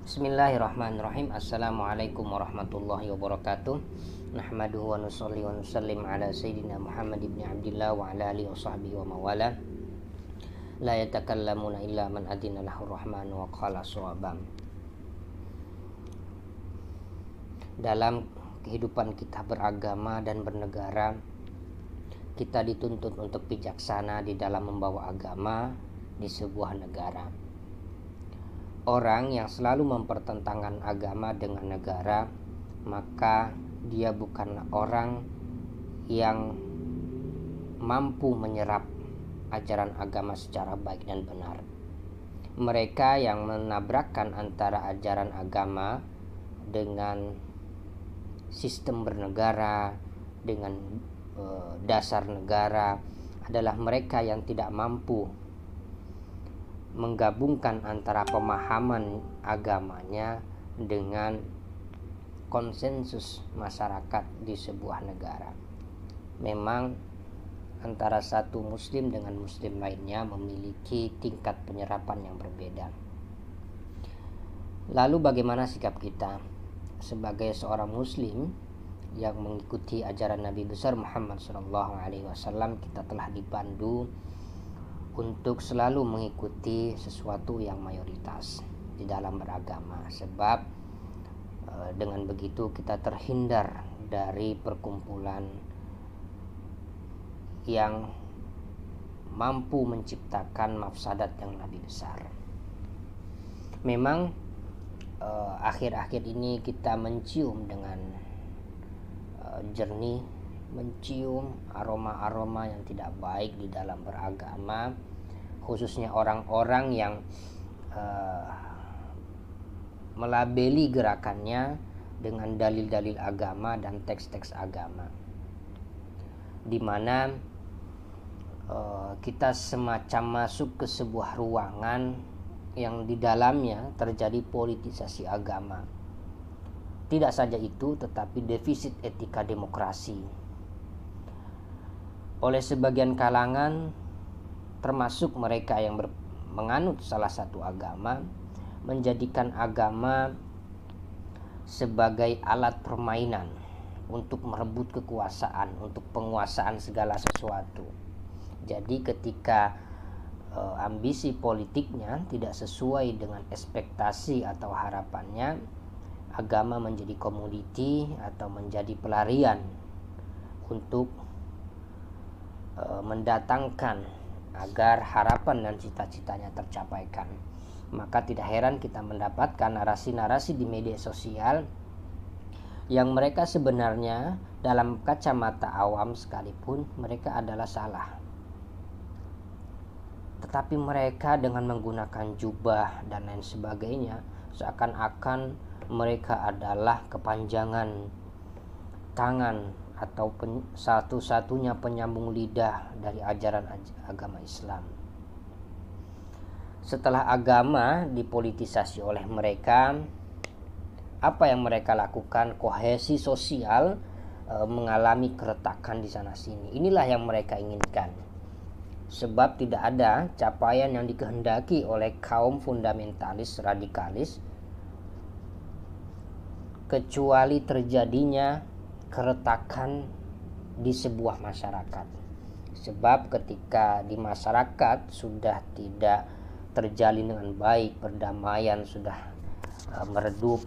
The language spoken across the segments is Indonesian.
Bismillahirrahmanirrahim. Assalamualaikum warahmatullahi wabarakatuh. Nahmaduhu wa nusalli wa nusallim ala sayyidina Muhammad ibn Abdillah wa ala alihi wa sahbihi wa mawala. La yatakallamuna illa man adina lahu rahman wa qala suwabam. Dalam kehidupan kita beragama dan bernegara, kita dituntut untuk bijaksana di dalam membawa agama di sebuah negara. Orang yang selalu mempertentangkan agama dengan negara, maka dia bukanlah orang yang mampu menyerap ajaran agama secara baik dan benar. Mereka yang menabrakkan antara ajaran agama dengan sistem bernegara, dengan dasar negara, adalah mereka yang tidak mampu menggabungkan antara pemahaman agamanya dengan konsensus masyarakat di sebuah negara. Memang antara satu muslim dengan muslim lainnya memiliki tingkat penyerapan yang berbeda. Lalu bagaimana sikap kita sebagai seorang muslim yang mengikuti ajaran Nabi besar Muhammad SAW? Kita telah dipandu untuk selalu mengikuti sesuatu yang mayoritas di dalam beragama, sebab dengan begitu kita terhindar dari perkumpulan yang mampu menciptakan mafsadat yang lebih besar. Memang akhir-akhir ini kita mencium dengan jernih, mencium aroma-aroma yang tidak baik di dalam beragama, khususnya orang-orang yang melabeli gerakannya dengan dalil-dalil agama dan teks-teks agama, di mana kita semacam masuk ke sebuah ruangan yang di dalamnya terjadi politisasi agama. Tidak saja itu, tetapi defisit etika demokrasi oleh sebagian kalangan, termasuk mereka yang menganut salah satu agama, menjadikan agama sebagai alat permainan untuk merebut kekuasaan, untuk penguasaan segala sesuatu. Jadi ketika ambisi politiknya tidak sesuai dengan ekspektasi atau harapannya, agama menjadi komoditi atau menjadi pelarian untuk mendatangkan agar harapan dan cita-citanya tercapaikan. Maka tidak heran kita mendapatkan narasi-narasi di media sosial yang mereka sebenarnya dalam kacamata awam sekalipun mereka adalah salah, tetapi mereka dengan menggunakan jubah dan lain sebagainya seakan-akan mereka adalah kepanjangan tangan atau satu-satunya penyambung lidah dari ajaran agama Islam. Setelah agama dipolitisasi oleh mereka, apa yang mereka lakukan? Kohesi sosial mengalami keretakan di sana sini. Inilah yang mereka inginkan, sebab tidak ada capaian yang dikehendaki oleh kaum fundamentalis radikalis kecuali terjadinya keretakan di sebuah masyarakat. Sebab ketika di masyarakat sudah tidak terjalin dengan baik, perdamaian sudah meredup,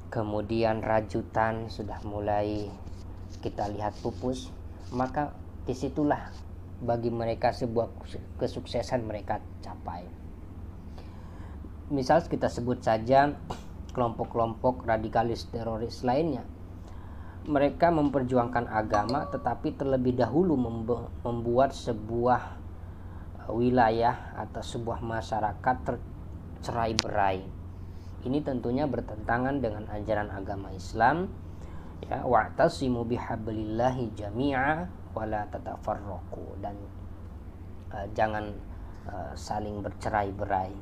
kemudian rajutan sudah mulai kita lihat pupus, maka disitulah bagi mereka sebuah kesuksesan mereka capai. Misal kita sebut saja kelompok-kelompok radikalis teroris lainnya. Mereka memperjuangkan agama, tetapi terlebih dahulu membuat sebuah wilayah atau sebuah masyarakat tercerai-berai. Ini tentunya bertentangan dengan ajaran agama Islam. Ya, wa'tasimu bihablillahi jami'a wala tatafarraqu, dan jangan saling bercerai-berai.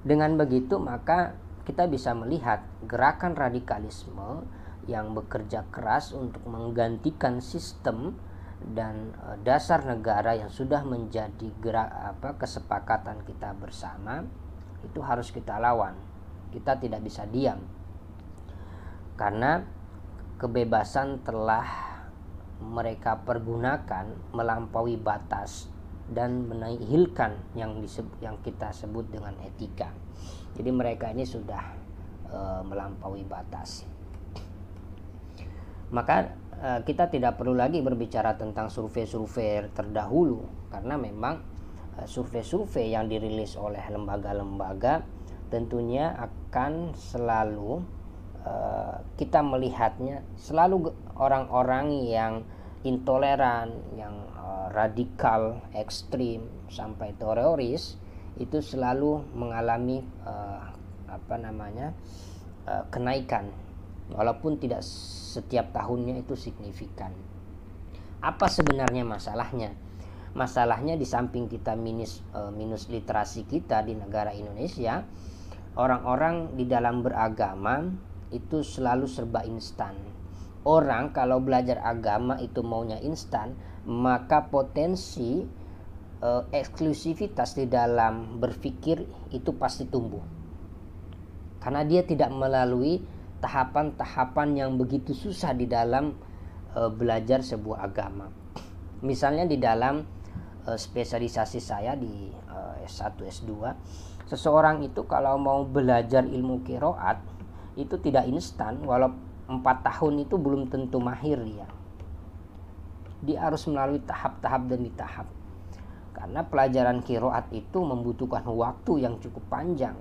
Dengan begitu maka kita bisa melihat gerakan radikalisme yang bekerja keras untuk menggantikan sistem dan dasar negara yang sudah menjadi kesepakatan kita bersama itu harus kita lawan. Kita tidak bisa diam, karena kebebasan telah mereka pergunakan melampaui batas dan menihilkan yang kita sebut dengan etika. Jadi mereka ini sudah melampaui batas. Maka kita tidak perlu lagi berbicara tentang survei-survei terdahulu, karena memang survei-survei yang dirilis oleh lembaga-lembaga tentunya akan selalu kita melihatnya selalu orang-orang yang intoleran, yang radikal, ekstrim sampai teroris itu selalu mengalami kenaikan, walaupun tidak setiap tahunnya itu signifikan. Apa sebenarnya masalahnya? Masalahnya di samping kita minus literasi kita di negara Indonesia, orang-orang di dalam beragama itu selalu serba instan. Orang kalau belajar agama itu maunya instan, maka potensi eksklusivitas di dalam berpikir itu pasti tumbuh, karena dia tidak melalui tahapan-tahapan yang begitu susah di dalam belajar sebuah agama. Misalnya di dalam spesialisasi saya di S1, S2, seseorang itu kalau mau belajar ilmu qiraat itu tidak instan. Walau 4 tahun itu belum tentu mahir dia harus melalui tahap-tahap demi tahap, karena pelajaran qiraat itu membutuhkan waktu yang cukup panjang.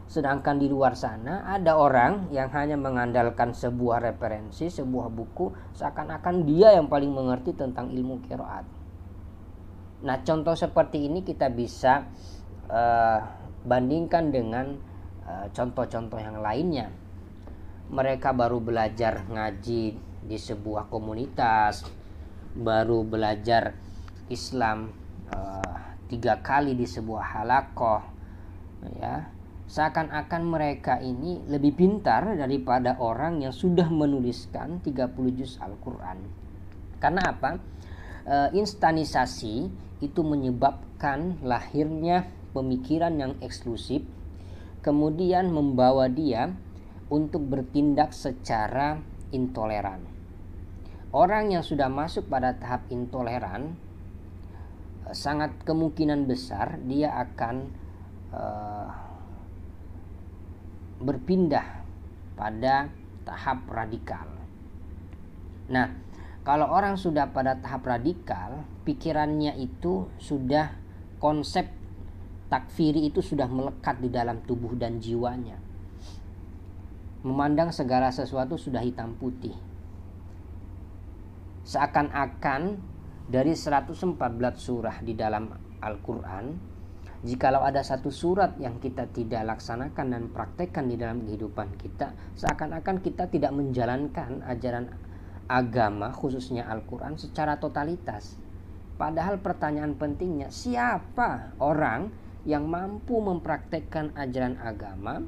Sedangkan di luar sana ada orang yang hanya mengandalkan sebuah referensi, sebuah buku, seakan-akan dia yang paling mengerti tentang ilmu qiraat. Nah, contoh seperti ini kita bisa bandingkan dengan contoh-contoh yang lainnya. Mereka baru belajar ngaji di sebuah komunitas, baru belajar Islam 3 kali di sebuah halaqah, ya. Seakan-akan mereka ini lebih pintar daripada orang yang sudah menuliskan 30 juz Al-Quran. Karena apa? Instanisasi itu menyebabkan lahirnya pemikiran yang eksklusif, kemudian membawa dia untuk bertindak secara intoleran. Orang yang sudah masuk pada tahap intoleran, sangat kemungkinan besar dia akan berpindah pada tahap radikal. Nah, kalau orang sudah pada tahap radikal, pikirannya itu sudah, konsep takfiri itu sudah melekat di dalam tubuh dan jiwanya. Memandang segala sesuatu sudah hitam putih. Seakan-akan dari 114 surah di dalam Al-Quran, jikalau ada satu surat yang kita tidak laksanakan dan praktekkan di dalam kehidupan kita, seakan-akan kita tidak menjalankan ajaran agama, khususnya Al-Quran, secara totalitas. Padahal pertanyaan pentingnya, siapa orang yang mampu mempraktekkan ajaran agama?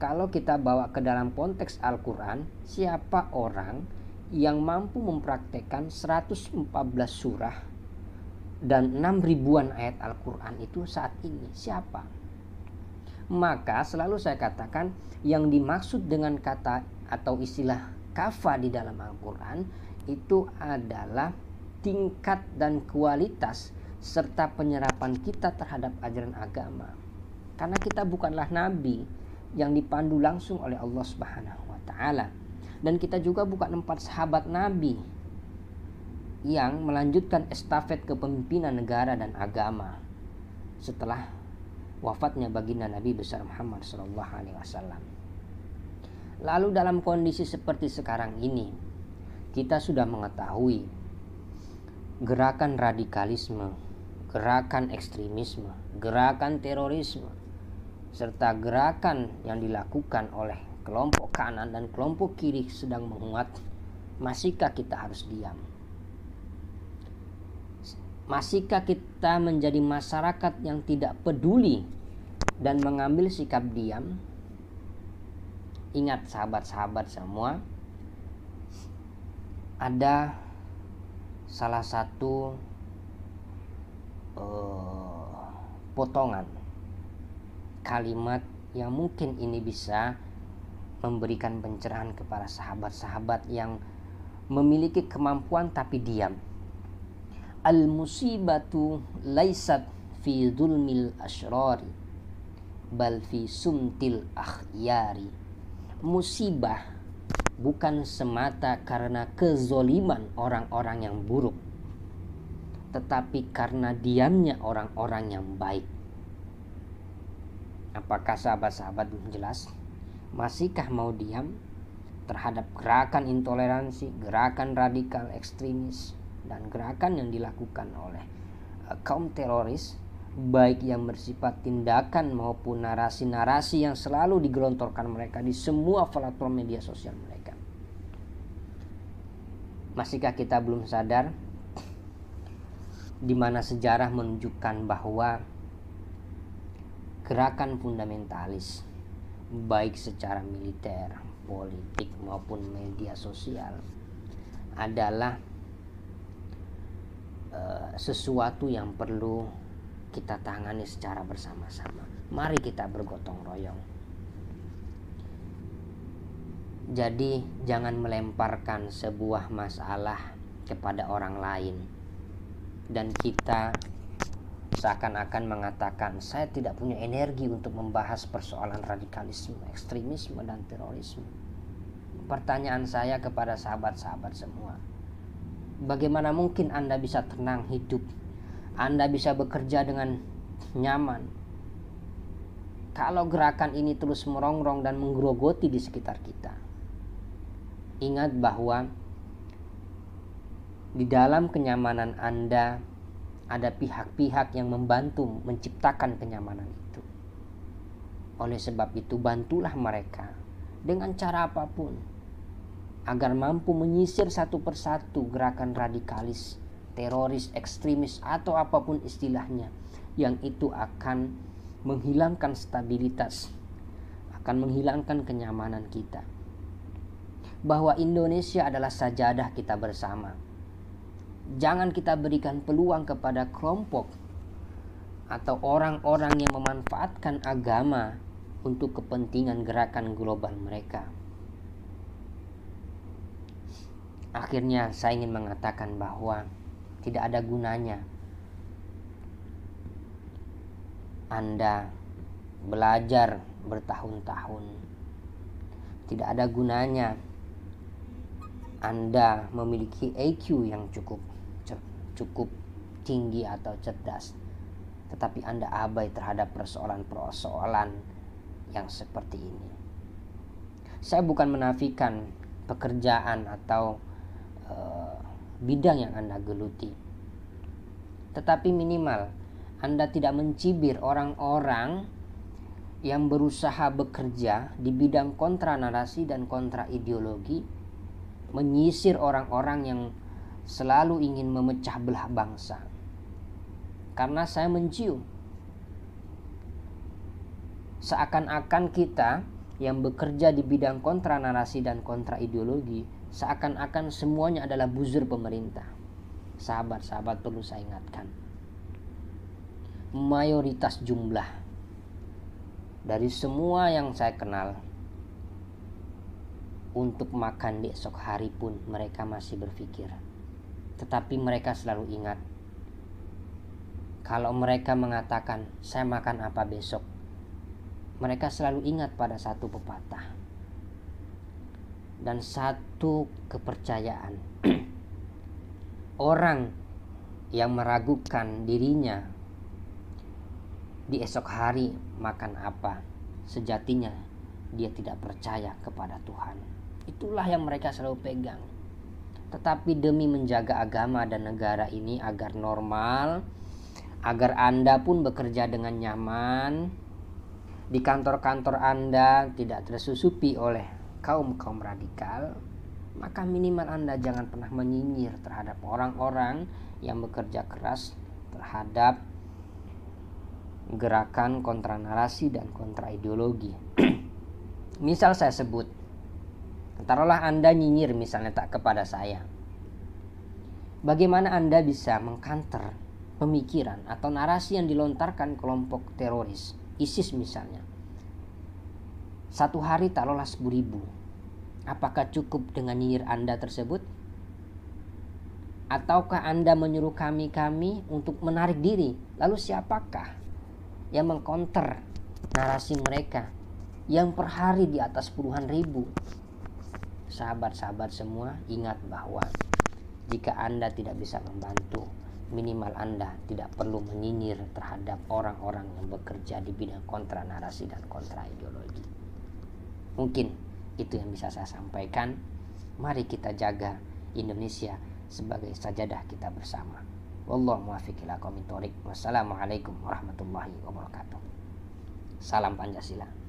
Kalau kita bawa ke dalam konteks Al-Quran, siapa orang yang mampu mempraktekkan 114 surah dan 6.000-an ayat Al-Quran itu saat ini? Siapa? Maka selalu saya katakan, yang dimaksud dengan kata atau istilah kafa di dalam Al-Quran itu adalah tingkat dan kualitas serta penyerapan kita terhadap ajaran agama. Karena kita bukanlah nabi yang dipandu langsung oleh Allah Subhanahu wa taala, dan kita juga bukan 4 sahabat nabi yang melanjutkan estafet kepemimpinan negara dan agama setelah wafatnya baginda Nabi besar Muhammad SAW. Lalu dalam kondisi seperti sekarang ini, kita sudah mengetahui gerakan radikalisme, gerakan ekstremisme, gerakan terorisme, serta gerakan yang dilakukan oleh kelompok kanan dan kelompok kiri sedang menguat. Masihkah kita harus diam? Masihkah kita menjadi masyarakat yang tidak peduli dan mengambil sikap diam? Ingat sahabat-sahabat semua, ada salah satu potongan kalimat yang mungkin ini bisa memberikan pencerahan kepada sahabat-sahabat yang memiliki kemampuan tapi diam. Al-musibatu laisat fi dzulmil asyrari bal fi sumtil akhyari. Musibah bukan semata karena kezoliman orang-orang yang buruk, tetapi karena diamnya orang-orang yang baik. Apakah sahabat-sahabat jelas? Masihkah mau diam terhadap gerakan intoleransi, gerakan radikal ekstremis, dan gerakan yang dilakukan oleh kaum teroris, baik yang bersifat tindakan maupun narasi-narasi yang selalu digelontorkan mereka di semua platform media sosial mereka? Masihkah kita belum sadar di mana sejarah menunjukkan bahwa gerakan fundamentalis baik secara militer, politik maupun media sosial adalah sesuatu yang perlu kita tangani secara bersama-sama. Mari kita bergotong royong. Jadi jangan melemparkan sebuah masalah kepada orang lain dan kita seakan-akan mengatakan saya tidak punya energi untuk membahas persoalan radikalisme, ekstremisme, dan terorisme. Pertanyaan saya kepada sahabat-sahabat semua, bagaimana mungkin Anda bisa tenang hidup, Anda bisa bekerja dengan nyaman kalau gerakan ini terus merongrong dan menggerogoti di sekitar kita? Ingat bahwa di dalam kenyamanan Anda ada pihak-pihak yang membantu menciptakan kenyamanan itu. Oleh sebab itu, bantulah mereka dengan cara apapun agar mampu menyisir satu persatu gerakan radikalis, teroris, ekstremis, atau apapun istilahnya, yang itu akan menghilangkan stabilitas, akan menghilangkan kenyamanan kita. Bahwa Indonesia adalah sajadah kita bersama. Jangan kita berikan peluang kepada kelompok atau orang-orang yang memanfaatkan agama untuk kepentingan gerakan global mereka. Akhirnya saya ingin mengatakan bahwa tidak ada gunanya Anda belajar bertahun-tahun. Tidak ada gunanya Anda memiliki IQ yang cukup tinggi atau cerdas, tetapi Anda abai terhadap persoalan-persoalan yang seperti ini. Saya bukan menafikan pekerjaan atau bidang yang Anda geluti, tetapi minimal Anda tidak mencibir orang-orang yang berusaha bekerja di bidang kontra narasi dan kontra ideologi, menyisir orang-orang yang selalu ingin memecah belah bangsa. Karena saya mencium seakan-akan kita yang bekerja di bidang kontra narasi dan kontra ideologi, seakan-akan semuanya adalah buzzer pemerintah. Sahabat-sahabat, perlu saya ingatkan, mayoritas jumlah dari semua yang saya kenal untuk makan di esok hari pun mereka masih berpikir. Tetapi mereka selalu ingat, kalau mereka mengatakan saya makan apa besok, mereka selalu ingat pada satu pepatah dan satu kepercayaan. Orang yang meragukan dirinya di esok hari makan apa, sejatinya dia tidak percaya kepada Tuhan. Itulah yang mereka selalu pegang. Tetapi demi menjaga agama dan negara ini agar normal, agar Anda pun bekerja dengan nyaman, di kantor-kantor Anda tidak tersusupi oleh kaum-kaum radikal, maka minimal Anda jangan pernah menyinyir terhadap orang-orang yang bekerja keras terhadap gerakan kontra narasi dan kontra ideologi. Misal saya sebut, taruhlah Anda nyinyir misalnya tak kepada saya. Bagaimana Anda bisa mengkanter pemikiran atau narasi yang dilontarkan kelompok teroris ISIS misalnya. Satu hari taruhlah 10.000. Apakah cukup dengan nyinyir Anda tersebut? Ataukah Anda menyuruh kami untuk menarik diri? Lalu siapakah yang mengcounter narasi mereka yang per hari di atas puluhan ribu? Sahabat-sahabat semua, ingat bahwa jika Anda tidak bisa membantu, minimal Anda tidak perlu menyinyir terhadap orang-orang yang bekerja di bidang kontra narasi dan kontra ideologi. Mungkin itu yang bisa saya sampaikan. Mari kita jaga Indonesia sebagai sajadah kita bersama. Wallahu muwaffiq ila aqwamit thoriq. Wassalamualaikum warahmatullahi wabarakatuh. Salam Pancasila.